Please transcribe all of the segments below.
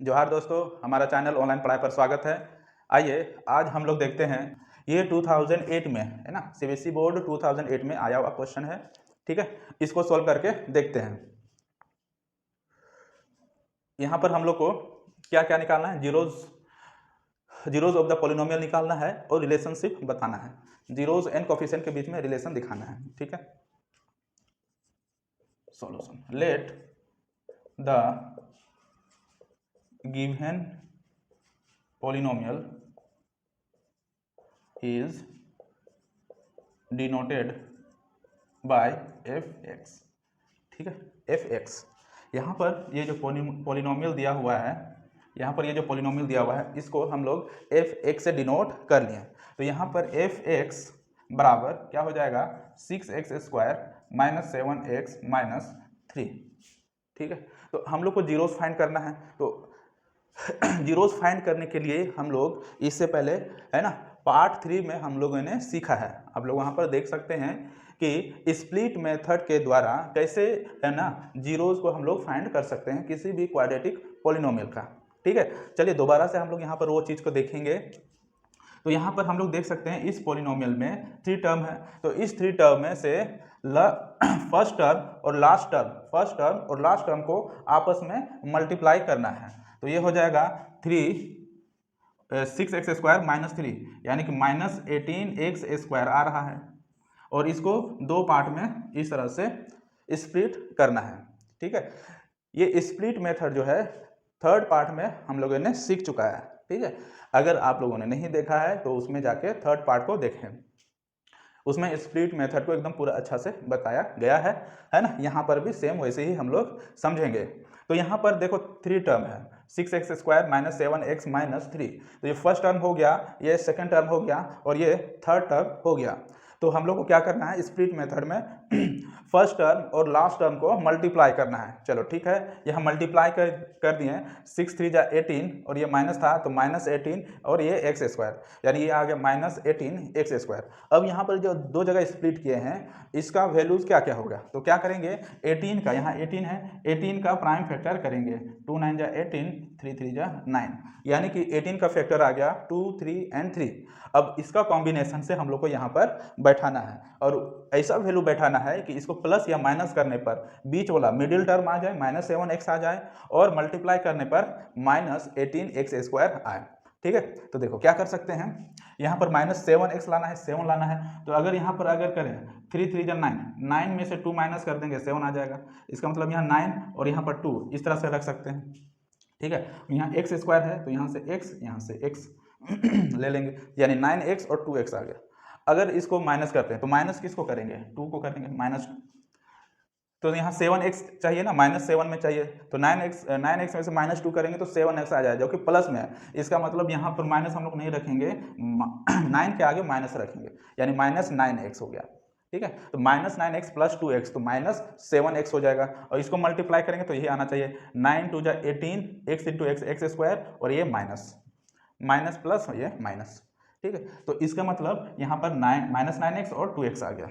जोहार दोस्तों, हमारा चैनल ऑनलाइन पढ़ाई पर स्वागत है। आइए आज हम लोग देखते हैं, ये 2008 में है ना, सीबीएसई बोर्ड 2008 में आया हुआ क्वेश्चन है। ठीक है, इसको सॉल्व करके देखते हैं। यहाँ पर हम लोग को क्या क्या निकालना है, जीरोज ऑफ द पॉलिनोमियल निकालना है और रिलेशनशिप बताना है। जीरोज एंड कोफिशिएंट के बीच में रिलेशन दिखाना है। ठीक है, solution let the given polynomial is denoted by fx। ठीक है, fx यहाँ पर ये जो पोलिनोमियल दिया हुआ है, यहाँ पर ये जो पोलिनोमियल दिया हुआ है इसको हम लोग fx से डिनोट कर लिए। तो यहाँ पर fx बराबर क्या हो जाएगा, 6x² माइनस 7x माइनस 3। ठीक है, तो हम लोग को जीरोस फाइंड करना है। तो जीरोस फाइंड करने के लिए हम लोग इससे पहले है ना पार्ट 3 में हम लोगों ने सीखा है। आप लोग वहाँ पर देख सकते हैं कि स्प्लिट मेथड के द्वारा कैसे है ना जीरोस को हम लोग फाइंड कर सकते हैं किसी भी क्वाड्रेटिक पॉलिनोमियल का। ठीक है, चलिए दोबारा से हम लोग यहाँ पर वो चीज़ को देखेंगे। तो यहाँ पर हम लोग देख सकते हैं इस पॉलिनोमियल में 3 टर्म है। तो इस 3 टर्म में से फर्स्ट टर्म और लास्ट टर्म को आपस में मल्टीप्लाई करना है। तो ये हो जाएगा 6x² माइनस 3 यानी कि माइनस 18x² आ रहा है, और इसको दो पार्ट में इस तरह से स्प्लिट करना है। ठीक है, ये स्प्लिट मेथड जो है थर्ड पार्ट में हम लोगों ने सीख चुका है। ठीक है, अगर आप लोगों ने नहीं देखा है तो उसमें जाके थर्ड पार्ट को देखें, उसमें स्प्लिट मेथड को एकदम पूरा अच्छा से बताया गया है ना। यहाँ पर भी सेम वैसे ही हम लोग समझेंगे। तो यहाँ पर देखो 3 टर्म है, 6x² माइनस 7x माइनस 3। तो ये फर्स्ट टर्म हो गया, ये सेकंड टर्म हो गया और ये थर्ड टर्म हो गया। तो हम लोग को क्या करना है, स्प्लिट मेथड में फर्स्ट टर्म और लास्ट टर्म को मल्टीप्लाई करना है। चलो ठीक है, यहाँ मल्टीप्लाई कर दिए, 6 3 जा 18 और ये माइनस था तो माइनस 18 और ये x² यानी ये आ गया माइनस 18x²। अब यहाँ पर जो दो जगह स्प्लिट किए हैं इसका वैल्यूज क्या क्या होगा, तो क्या करेंगे 18 का, यहाँ 18 है, 18 का प्राइम फैक्टर करेंगे, 2 9 जा 18, 3 3 जा 9 यानी कि 18 का फैक्टर आ गया 2 3 एंड 3। अब इसका कॉम्बिनेशन से हम लोग को यहाँ पर बैठाना है और ऐसा वैल्यू बैठाना है कि इसको प्लस या माइनस करने पर बीच वाला मिडिल टर्म आ जाए, माइनस 7x आ जाए, और मल्टीप्लाई करने पर माइनस 18x² आए। ठीक है, तो देखो क्या कर सकते हैं, यहाँ पर माइनस 7x लाना है, 7 लाना है। तो अगर यहाँ पर अगर करें 3 3 जा 9, 9 में से 2 माइनस कर देंगे 7 आ जाएगा। इसका मतलब यहाँ 9 और यहाँ पर 2 इस तरह से रख सकते हैं। ठीक है, यहाँ x² है तो यहाँ से x, यहाँ से x ले लेंगे, यानी 9x और 2x आ गया। अगर इसको माइनस करते हैं तो माइनस किसको करेंगे, 2 को करेंगे माइनस। तो यहाँ 7x चाहिए ना, माइनस 7 में चाहिए, तो 9x में से माइनस 2 करेंगे तो 7x आ जाएगा जो कि प्लस में है। इसका मतलब यहाँ पर माइनस हम लोग नहीं रखेंगे, 9 के आगे माइनस रखेंगे, यानी माइनस 9x हो गया। ठीक है, तो माइनस 9x प्लस 2x तो माइनस 7x हो जाएगा, और इसको मल्टीप्लाई करेंगे तो यही आना चाहिए, 9 2 जा 18, x इंटू एक्स x² और ये माइनस प्लस ये माइनस। ठीक है, तो इसका मतलब यहाँ पर माइनस 9x और 2x आ गया।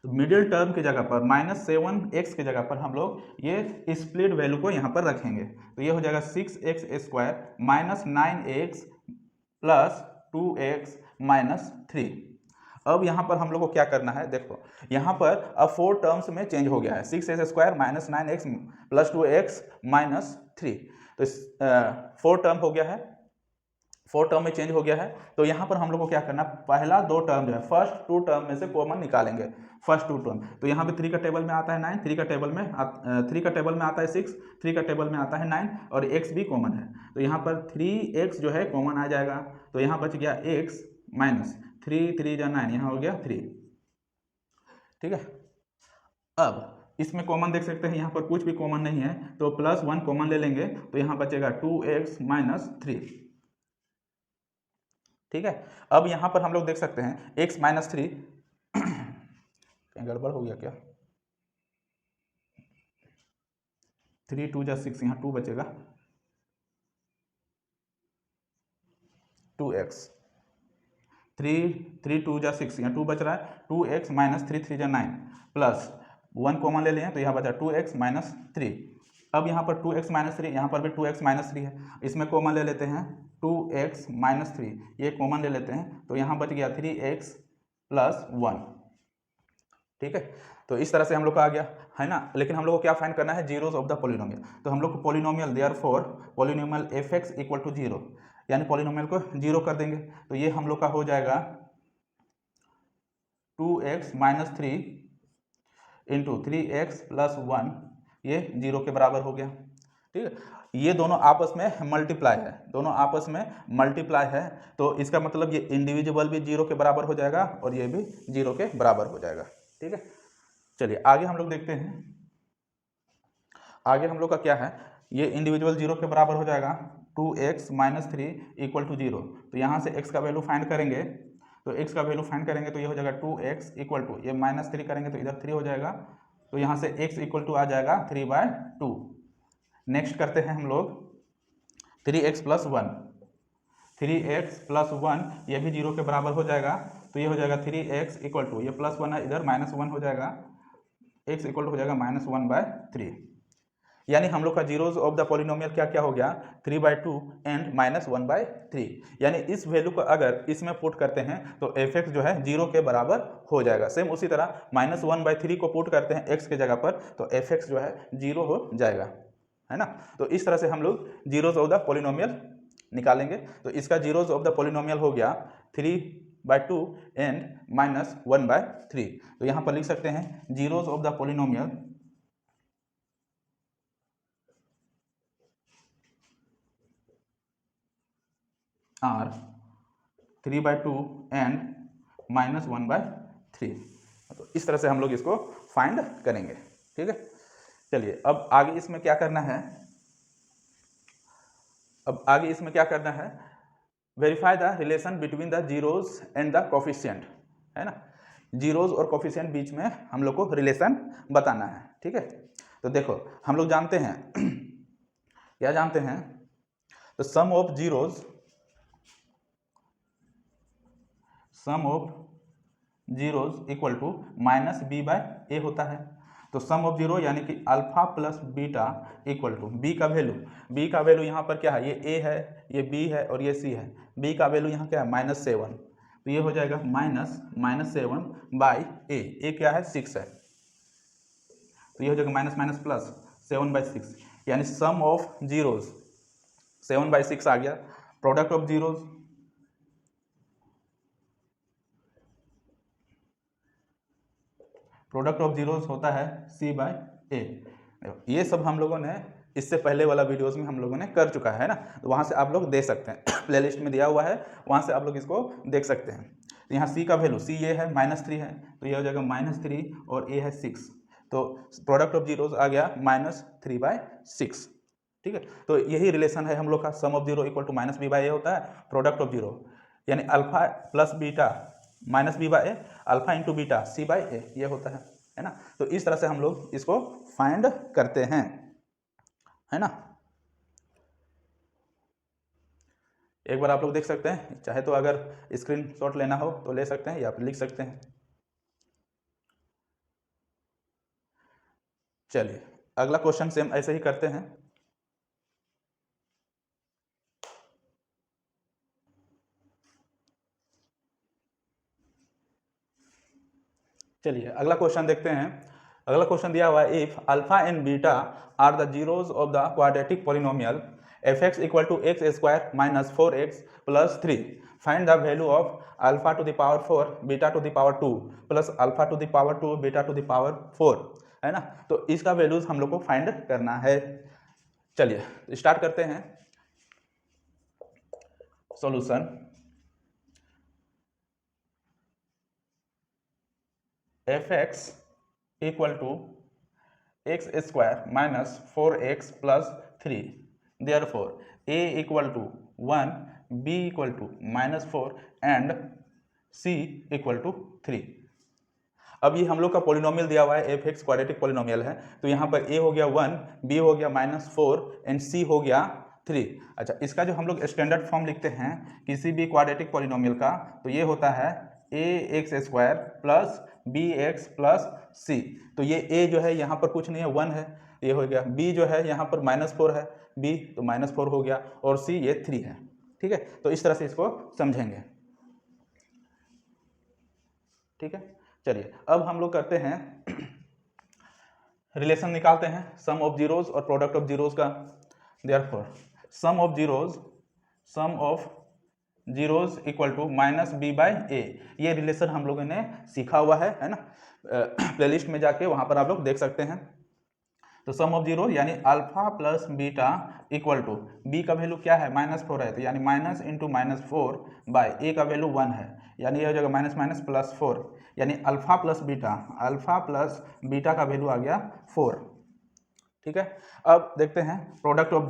तो मिडिल टर्म की जगह पर माइनस 7x की जगह पर हम लोग ये स्प्लिट वैल्यू को यहाँ पर रखेंगे। तो ये हो जाएगा 6x² minus 9x plus 2x minus 3। अब यहाँ पर हम लोग को क्या करना है, देखो यहाँ पर अब 4 टर्म्स में चेंज हो गया है, 6x² minus 9x plus 2x minus 3। तो 4 टर्म हो गया है, 4 टर्म में चेंज हो गया है। तो यहाँ पर हम लोग को क्या करना, पहला 2 टर्म जो है फर्स्ट 2 टर्म में से कॉमन निकालेंगे, फर्स्ट 2 टर्म। तो यहाँ पे 3 का टेबल में आता है 9, 3 का टेबल में आता है 6, 3 का टेबल में आता है 9 और x भी कॉमन है। तो यहाँ पर 3x जो है कॉमन आ जाएगा, तो यहाँ बच गया x माइनस 3 3 जा 9, यहाँ हो गया 3। ठीक है, अब इसमें कॉमन देख सकते हैं, यहाँ पर कुछ भी कॉमन नहीं है तो प्लस 1 कॉमन ले लेंगे, तो यहाँ बचेगा 2x माइनस 3। ठीक है, अब यहाँ पर हम लोग देख सकते हैं x माइनस 3 कहीं गड़बड़ हो गया क्या, 3 2 जा 6, यहाँ 2 बचेगा, 2x, 3 2 जा 6, यहाँ 2 बच रहा है, 2x माइनस 3 3 जा 9 प्लस 1 कॉमन ले लें तो यहाँ बचा 2x माइनस 3। अब यहाँ पर 2x माइनस थ्री, यहाँ पर भी 2x माइनस थ्री है, इसमें कॉमन ले लेते हैं 2x माइनस थ्री, ये कॉमन ले लेते हैं, तो यहाँ बच गया 3x प्लस 1। ठीक है, तो इस तरह से हम लोग का आ गया है ना। लेकिन हम लोग को क्या फाइंड करना है, जीरोस ऑफ द पॉलिनोमियल। तो हम लोग को polynomial therefore polynomial f(x) equal to 0, यानी पॉलिनोमियल को 0 कर देंगे। तो ये हम लोग का हो जाएगा 2x minus three into 3x plus 1, ये 0 के बराबर हो गया। ठीक है, ये दोनों आपस में मल्टीप्लाई है, दोनों आपस में मल्टीप्लाई है, तो इसका मतलब ये इंडिविजुअल भी 0 के बराबर हो जाएगा और ये भी 0 के बराबर हो जाएगा। ठीक है, चलिए आगे हम लोग देखते हैं। आगे हम लोग का क्या है, ये इंडिविजुअल 0 के बराबर हो जाएगा, 2x minus three equal to 0। तो यहाँ से x का वैल्यू फाइंड करेंगे, तो x का वैल्यू फाइंड करेंगे तो ये हो जाएगा 2x इक्वल टू, ये माइनस थ्री करेंगे तो इधर 3 हो जाएगा, तो यहाँ से x इक्वल टू आ जाएगा 3/2। नेक्स्ट करते हैं हम लोग 3x प्लस 1, 3x प्लस 1 ये भी 0 के बराबर हो जाएगा, तो ये हो जाएगा 3x इक्वल टू, ये प्लस 1 है इधर माइनस 1 हो जाएगा, x इक्वल टू हो जाएगा -1/3। यानी हम लोग का जीरोज ऑफ द पॉलिनोमियल क्या क्या हो गया, 3/2 एंड -1/3। यानी इस वैल्यू को अगर इसमें पुट करते हैं तो f(x) जो है 0 के बराबर हो जाएगा। सेम उसी तरह -1/3 को पुट करते हैं x के जगह पर तो f(x) जो है 0 हो जाएगा, है ना। तो इस तरह से हम लोग जीरोज ऑफ द पॉलिनोमियल निकालेंगे। तो इसका जीरोज ऑफ द पॉलिनोमियल हो गया 3/2 एंड -1/3। तो यहाँ पर लिख सकते हैं zeros of the polynomial are 3/2 and -1/3। तो इस तरह से हम लोग इसको फाइंड करेंगे। ठीक है, चलिए अब आगे इसमें क्या करना है, अब आगे इसमें क्या करना है, verify the relation between the zeros and the coefficient, है ना। जीरोज और कोफिशिएंट बीच में हम लोग को रिलेशन बताना है। ठीक है, तो देखो हम लोग जानते हैं क्या जानते हैं, तो sum of zeros equal to -b/a होता है। तो सम ऑफ जीरो यानी कि alpha plus beta equal to B का वैल्यू यहाँ पर क्या है, ये a है, ये b है और ये c है। b का वैल्यू यहाँ क्या है -7, तो ये हो जाएगा -7/a क्या है 6 है, तो ये हो जाएगा माइनस प्लस 7/6, यानी सम ऑफ जीरोज 7/6 आ गया। प्रोडक्ट ऑफ जीरोज होता है c/a। ये सब हम लोगों ने इससे पहले वाला वीडियोस में हम लोगों ने कर चुका है ना, तो वहाँ से आप लोग दे सकते हैं, प्लेलिस्ट में दिया हुआ है, वहाँ से आप लोग इसको देख सकते हैं। तो यहाँ c का वैल्यू, c ये है -3 है, तो ये हो जाएगा -3 और a है 6, तो प्रोडक्ट ऑफ जीरोज आ गया -3/6। ठीक है, तो यही रिलेशन है हम लोग का, sum of zero equal to -b/a होता है, प्रोडक्ट ऑफ जीरो यानी alpha plus beta -b/a, alpha into beta c/a ये होता है ना। तो इस तरह से हम लोग इसको फाइंड करते हैं, है ना। एक बार आप लोग देख सकते हैं, चाहे तो अगर स्क्रीनशॉट लेना हो तो ले सकते हैं या फिर लिख सकते हैं। चलिए अगला क्वेश्चन सेम ऐसे ही करते हैं। चलिए अगला क्वेश्चन देखते हैं। अगला क्वेश्चन दिया हुआ है, if alpha and beta are the zeros of the quadratic polynomial f(x) equal to x² minus 4x plus 3, find the value of alpha to the power 4 beta to the power 2 plus alpha to the power 2 beta to the power 4, है ना। तो इसका values हम लोग को find करना है। चलिए स्टार्ट करते हैं। Solution f(x) equal to x² minus 4x plus 3, therefore a equal to 1, b equal to -4 and c equal to 3। अब ये हम लोग का पॉलिनोमियल दिया हुआ है, f(x) क्वाड्रेटिक पॉलिनोमियल है, तो यहाँ पर a हो गया 1, b हो गया -4 एंड c हो गया 3। अच्छा, इसका जो हम लोग स्टैंडर्ड फॉर्म लिखते हैं किसी भी क्वाड्रेटिक पॉलिनोमियल का, तो ये होता है ax² plus bx plus c। तो ये a जो है यहाँ पर कुछ नहीं है, 1 है, ये हो गया। बी जो है यहाँ पर -4 है, बी तो -4 हो गया, और सी ये 3 है। ठीक है, तो इस तरह से इसको समझेंगे। ठीक है, चलिए अब हम लोग करते हैं रिलेशन निकालते हैं सम ऑफ जीरोज और प्रोडक्ट ऑफ जीरोज का। Therefore sum of zeros equal to -b/a, ये रिलेशन हम लोगों ने सीखा हुआ है ना। प्लेलिस्ट में जाके वहां पर आप लोग देख सकते हैं। तो सम ऑफ जीरो यानी alpha plus beta equal to, B का वैल्यू क्या है -4 है, तो यानी माइनस इंटू -4 बाय ए का वैल्यू 1 है, यानी ये हो जाएगा माइनस माइनस प्लस 4, यानी अल्फा प्लस बीटा का वैल्यू आ गया 4। ठीक है, अब देखते हैं product of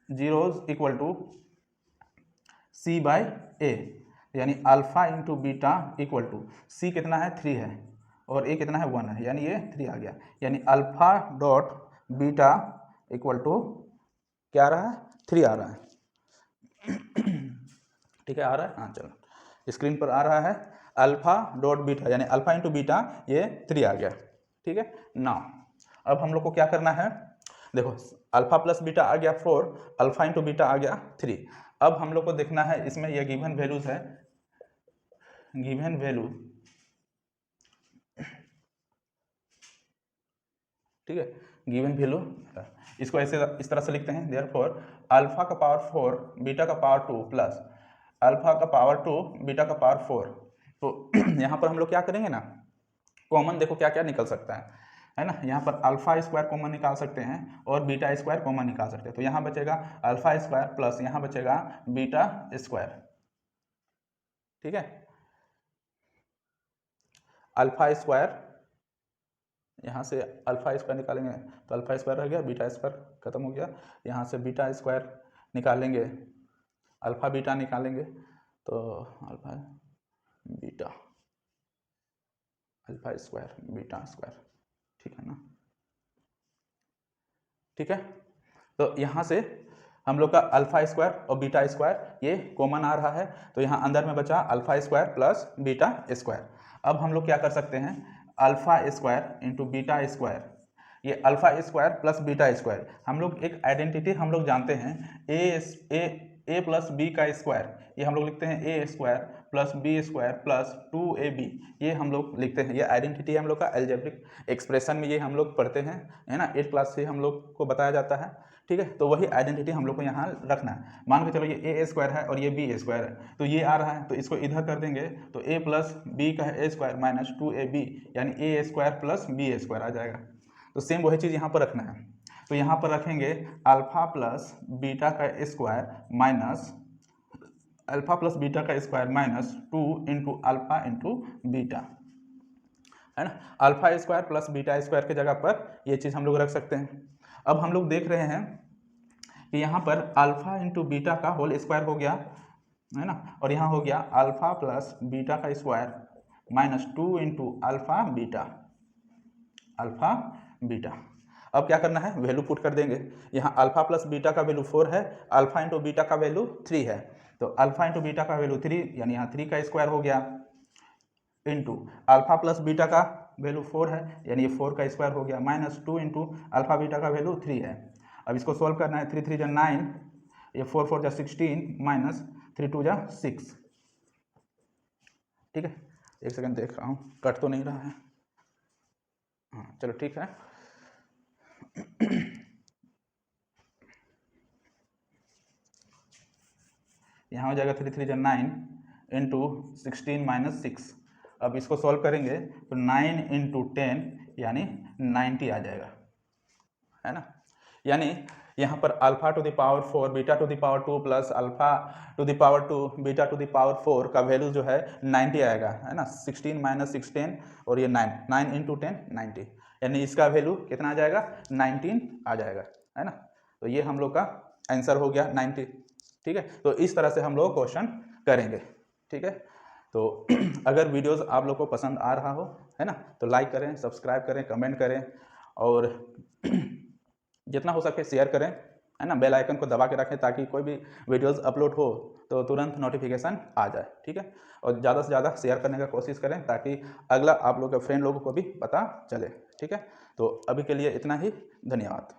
zeros equal to c/a, यानी alpha into beta equal to, C कितना है 3 है और ए कितना है 1 है, यानी ये 3 आ गया, यानी alpha dot beta equal to क्या आ रहा है 3 आ रहा है। ठीक है, आ रहा है, हाँ चलो स्क्रीन पर आ रहा है अल्फा डॉट बीटा, यानी अल्फा इंटू बीटा ये 3 आ गया। ठीक है, नाउ अब हम लोग को क्या करना है, देखो अल्फा प्लस बीटा आ गया 4, अल्फा इंटू बीटा आ गया 3। अब हम लोग को देखना है इसमें ये गिवन वैल्यूज है, गिवन वैल्यू, ठीक है, गिवन वैल्यू, इसको ऐसे इस तरह से लिखते हैं, देयरफॉर अल्फा का पावर 4 बीटा का पावर 2 प्लस अल्फा का पावर 2 बीटा का पावर 4। तो यहाँ पर हम लोग क्या करेंगे ना, कॉमन देखो क्या क्या निकल सकता है ना, यहाँ पर अल्फा स्क्वायर कॉमन निकाल सकते हैं और बीटा स्क्वायर कॉमन निकाल सकते हैं, तो यहाँ बचेगा अल्फा स्क्वायर प्लस यहाँ बचेगा बीटा स्क्वायर। ठीक है, अल्फा स्क्वायर, यहाँ से अल्फा स्क्वायर निकालेंगे तो अल्फा स्क्वायर रह गया, बीटा स्क्वायर खत्म हो गया, यहाँ से बीटा स्क्वायर निकालेंगे, अल्फा बीटा निकालेंगे तो alpha beta alpha square beta square, ठीक है ना। ठीक है, तो यहाँ से हम लोग का अल्फा स्क्वायर और बीटा स्क्वायर ये कॉमन आ रहा है, तो यहाँ अंदर में बचा alpha square plus beta square. अब हम लोग क्या कर सकते हैं, alpha square into beta square, ये alpha square plus beta square, हम लोग एक आइडेंटिटी हम लोग जानते हैं ए प्लस बी का स्क्वायर, ये हम लोग लिखते हैं A square plus B square plus 2ab, ये हम लोग लिखते हैं, ये आइडेंटिटी हम लोग का एल्जेब्रिक एक्सप्रेशन में ये हम लोग पढ़ते हैं, है ना, 8th क्लास से हम लोग को बताया जाता है। ठीक है, तो वही आइडेंटिटी हम लोग को यहाँ रखना है। मान के चलो ये ए स्क्वायर है और ये बी स्क्वायर है, तो ये आ रहा है, तो इसको इधर कर देंगे तो ए प्लस बी का ए स्क्वायर माइनस 2ab, यानी ए स्क्वायर प्लस बी स्क्वायर आ जाएगा। तो सेम वही चीज़ यहाँ पर रखना है, तो यहाँ पर रखेंगे अल्फा प्लस बीटा का square minus alpha plus beta का square minus 2 into alpha into beta, है ना। Alpha square plus beta square के जगह पर ये चीज़ हम लोग रख सकते हैं। अब हम लोग देख रहे हैं कि यहाँ पर अल्फा इंटू बीटा का होल स्क्वायर हो गया, है ना, और यहाँ हो गया अल्फा प्लस बीटा का square minus 2 into alpha beta. अब क्या करना है, वैल्यू पुट कर देंगे, यहाँ अल्फा प्लस बीटा का वैल्यू 4 है, अल्फा इंटू बीटा का वैल्यू 3 है, तो अल्फा इंटू बीटा का वैल्यू 3, यानी यहाँ 3 का स्क्वायर हो गया, इंटू अल्फा प्लस बीटा का वैल्यू 4 है, यानी ये 4 का स्क्वायर हो गया, माइनस 2 इंटू अल्फा बीटा का वैल्यू 3 है। अब इसको सॉल्व करना है, 3 3 जा 9, ये 4 4 जा 16 माइनस 3 2 जा 6। ठीक है, एक सेकंड देख रहा हूँ कट तो नहीं रहा है, हाँ चलो ठीक है। यहाँ हो जाएगा 3 3 जा 9 इंटू 16 माइनस 6। अब इसको सॉल्व करेंगे तो 9 इंटू 10 यानी 90 आ जाएगा, है ना। यानी यहाँ पर alpha to the power 4 beta to the power 2 plus alpha to the power 2 beta to the power 4 का वैल्यू जो है 90 आएगा, है ना। 16 माइनस 16 और ये 9 इंटू 10 90, यानी इसका वैल्यू कितना आ जाएगा 19 आ जाएगा, है ना। तो ये हम लोग का आंसर हो गया 90। ठीक है, तो इस तरह से हम लोग क्वेश्चन करेंगे। ठीक है, तो अगर वीडियोस आप लोग को पसंद आ रहा हो, है ना, तो लाइक करें, सब्सक्राइब करें, कमेंट करें और जितना हो सके शेयर करें। है ना। बेल आइकन को दबा के रखें ताकि कोई भी वीडियोस अपलोड हो तो तुरंत नोटिफिकेशन आ जाए, ठीक है। और ज़्यादा से ज़्यादा शेयर करने का कोशिश करें ताकि अगला आप लोग के फ्रेंड लोगों को भी पता चले, ठीक है। तो अभी के लिए इतना ही, धन्यवाद।